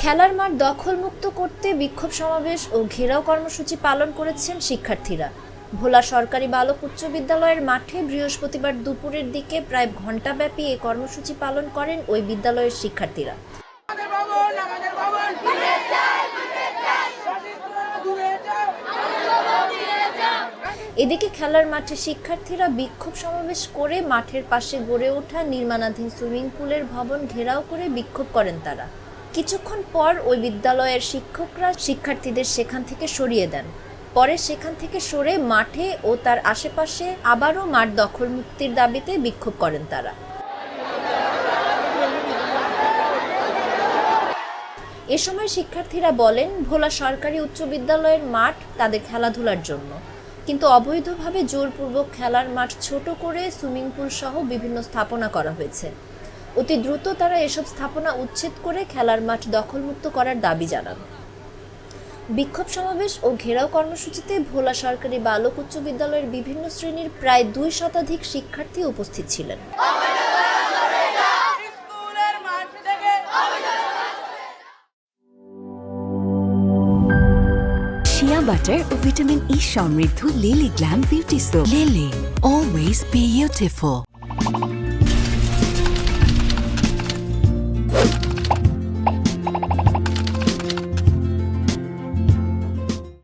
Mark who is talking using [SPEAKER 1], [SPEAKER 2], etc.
[SPEAKER 1] খেলার মাঠ দখলমুক্ত করতে বিক্ষোভ সমাবেশ ও ঘেরাও কর্মসূচি পালন করেছেন শিক্ষার্থীরা। ভোলা সরকারি বালক উচ্চ বিদ্যালয়ের মাঠে বৃহস্পতিবার দুপুরের দিকে প্রায় ঘণ্টাব্যাপী এ কর্মসূচি পালন করেন ওই বিদ্যালয়ের শিক্ষার্থীরা। এদিকে খেলার মাঠে শিক্ষার্থীরা বিক্ষোভ সমাবেশ করে মাঠের পাশে গড়ে ওঠা নির্মাণাধীন সুইমিং পুলের ভবন ঘেরাও করে বিক্ষোভ করেন তারা। কিছুক্ষণ পর ওই বিদ্যালয়ের শিক্ষকরা শিক্ষার্থীদের সেখান থেকে সরিয়ে দেন। পরে সেখান থেকে সরে মাঠে ও তার আশেপাশে আবারও মাঠ দখল মুক্তির দাবিতে বিক্ষোভ করেন তারা। এ সময় শিক্ষার্থীরা বলেন, ভোলা সরকারি উচ্চ বিদ্যালয়ের মাঠ তাদের খেলাধুলার জন্য, কিন্তু অবৈধভাবে জোরপূর্বক খেলার মাঠ ছোট করে সুইমিং পুল সহ বিভিন্ন স্থাপনা করা হয়েছে। অতি দ্রুত তারা এসব স্থাপনা উচ্ছেদ করে খেলার মাঠ দখলমুক্ত করার দাবি জানান। বিক্ষোভ সমাবেশ ও ঘেরাও কর্মসূচিতে ভোলা সরকারি বালক উচ্চ বিদ্যালয়ের বিভিন্ন শ্রেণীর প্রায় 2 শতাধিক শিক্ষার্থী উপস্থিত ছিলেন।
[SPEAKER 2] শিয়া বাটার ও ভিটামিন ই সমৃদ্ধ lily glam beauty soap. Lily, always beautiful.